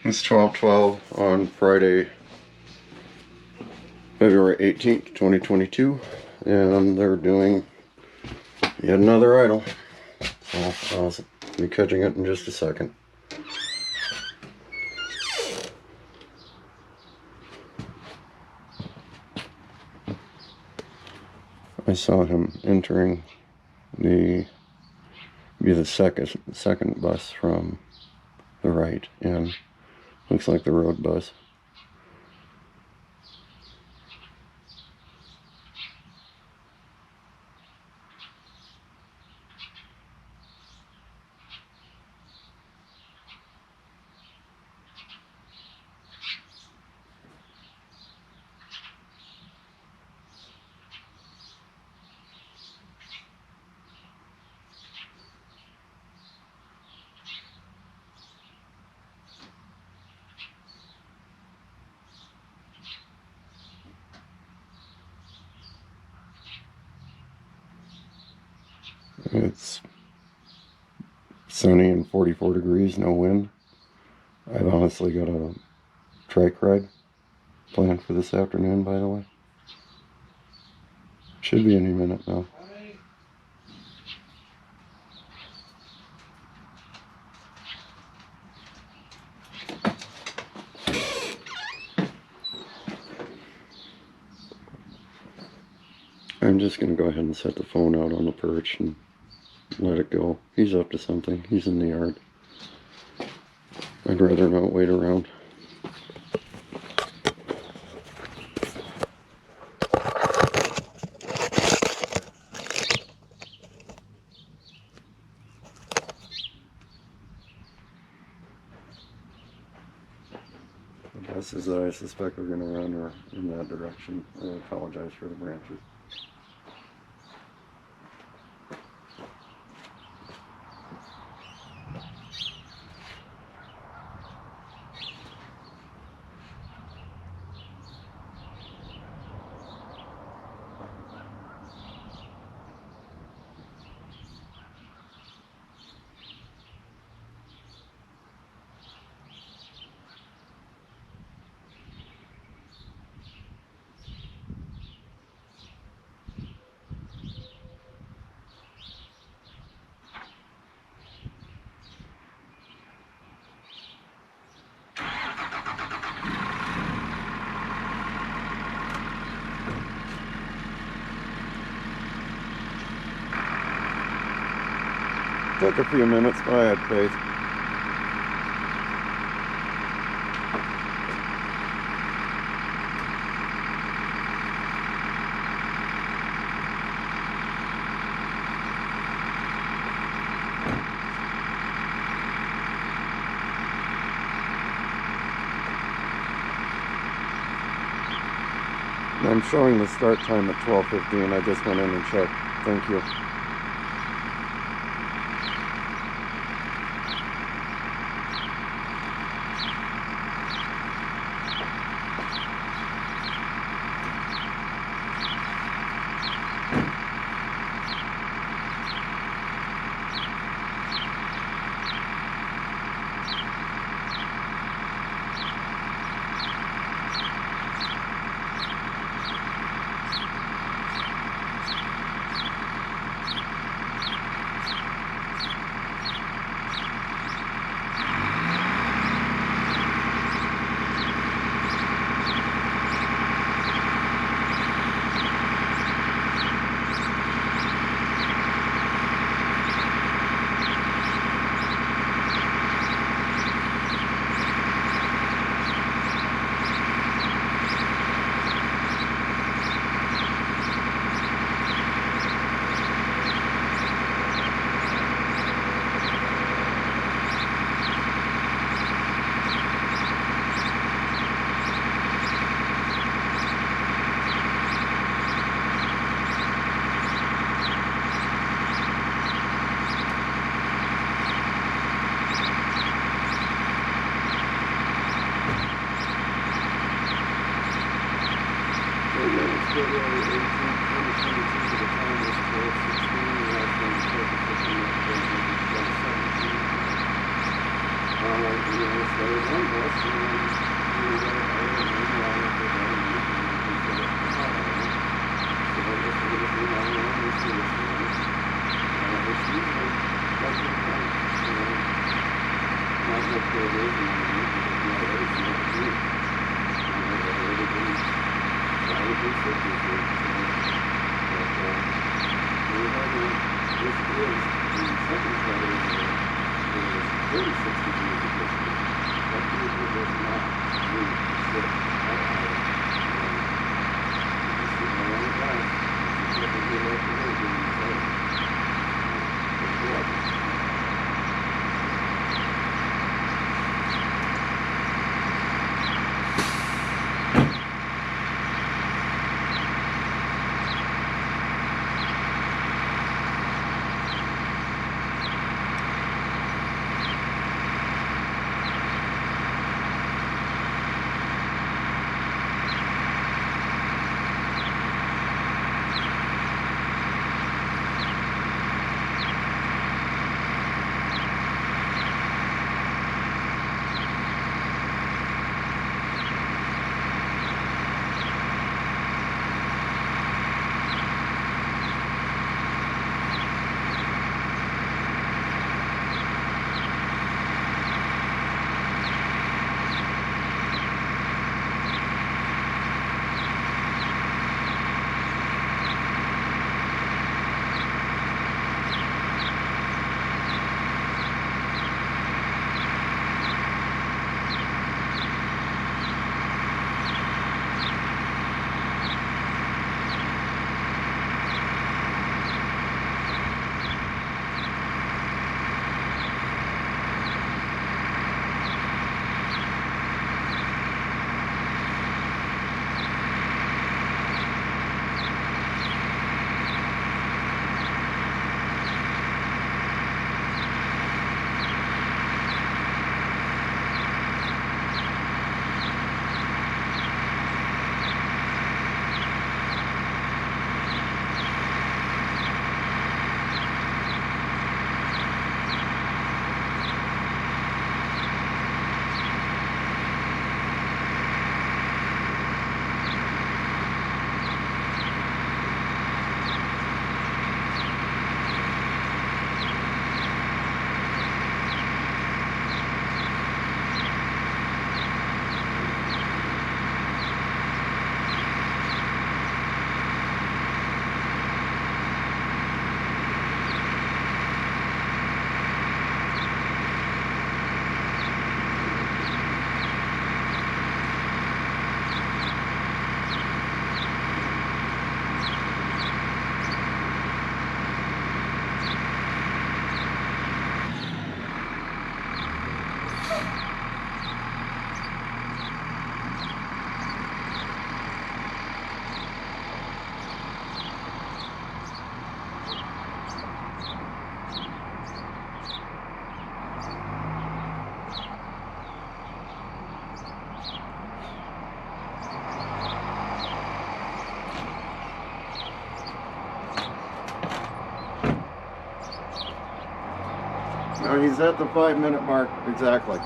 It's 12/12 on Friday, February 18th, 2022, and they're doing yet another idle. So I'll be catching it in just a second. I saw him entering the second bus from the right, and looks like the road bus. It's sunny and 44 degrees, no wind. I've honestly got a trike ride planned for this afternoon, by the way. Should be any minute now. I'm just going to go ahead and set the phone out on the perch and let it go. He's up to something. He's in the yard. I'd rather not wait around. The buses that I suspect are going to run are in that direction. I apologize for the branches. Took a few minutes, but I had faith. I'm showing the start time at 12:15. I just went in and checked. Thank you. Now he's at the 5-minute mark exactly.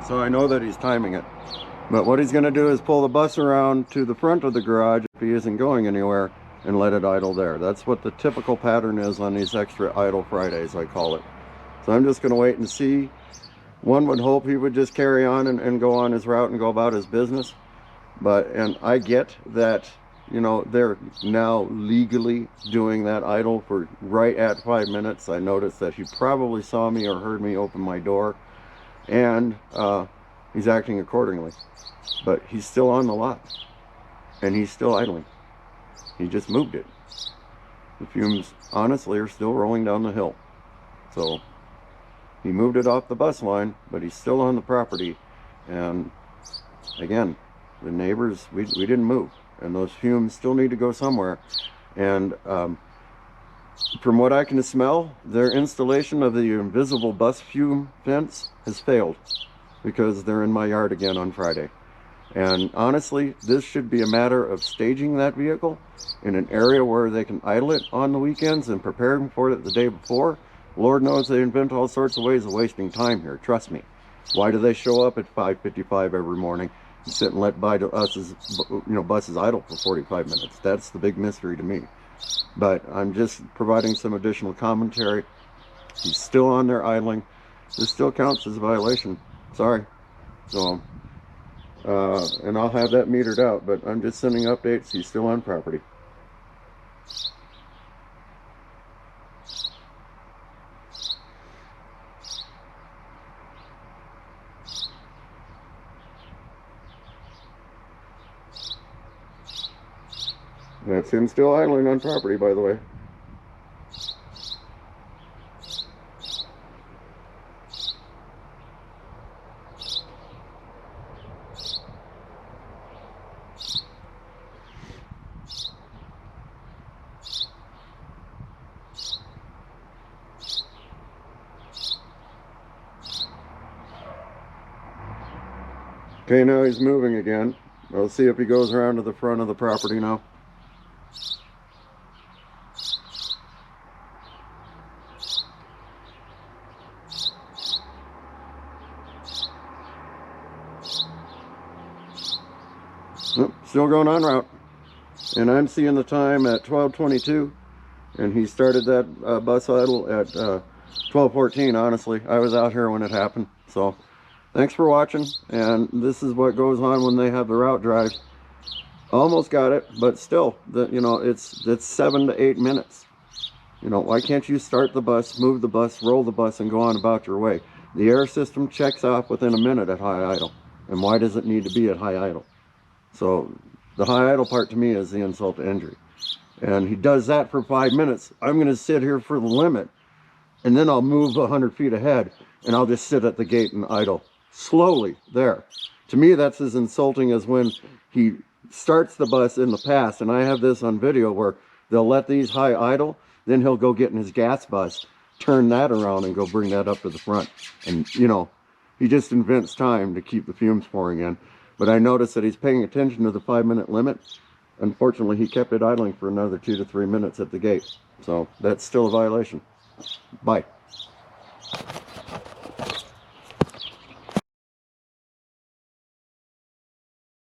So I know that he's timing it. But what he's going to do is pull the bus around to the front of the garage if he isn't going anywhere and let it idle there. That's what the typical pattern is on these extra idle Fridays, I call it. So I'm just going to wait and see. One would hope he would just carry on and go on his route and go about his business. And I get that, you know, they're now legally doing that idle for right at 5 minutes. I noticed that he probably saw me or heard me open my door, and he's acting accordingly. But he's still on the lot, and he's still idling. He just moved it. The fumes, honestly, are still rolling down the hill. So he moved it off the bus line, but he's still on the property. And again, the neighbors, we didn't move, and those fumes still need to go somewhere. And from what I can smell, their installation of the invisible bus fume fence has failed, because they're in my yard again on Friday. And honestly, this should be a matter of staging that vehicle in an area where they can idle it on the weekends and preparing for it the day before. Lord knows they invent all sorts of ways of wasting time here, trust me. Why do they show up at 5:55 every morning and sit and let buses idle for 45 minutes? That's the big mystery to me. But I'm just providing some additional commentary. He's still on there idling. This still counts as a violation. Sorry. So, and I'll have that metered out, but I'm just sending updates. He's still on property. That's him still idling on property, by the way. Okay, now he's moving again. We'll see if he goes around to the front of the property now. Nope, still going on route. And I'm seeing the time at 12:22, and he started that bus idle at 12:14. Honestly, I was out here when it happened. So thanks for watching, and this is what goes on when they have the route drive. Almost got it, but still, it's 7 to 8 minutes. Why can't you start the bus, move the bus, roll the bus, and go on about your way? The air system checks off within a minute at high idle. And why does it need to be at high idle? So the high idle part to me is the insult to injury. And he does that for 5 minutes. I'm going to sit here for the limit, and then I'll move 100 feet ahead, and I'll just sit at the gate and idle slowly there. To me, that's as insulting as when he starts the bus in the past, and I have this on video where they'll let these high idle, then he'll go get in his gas bus, turn that around, and go bring that up to the front. And he just invents time to keep the fumes pouring in. But I noticed that he's paying attention to the 5-minute limit. Unfortunately, he kept it idling for another 2 to 3 minutes at the gate. So that's still a violation. Bye.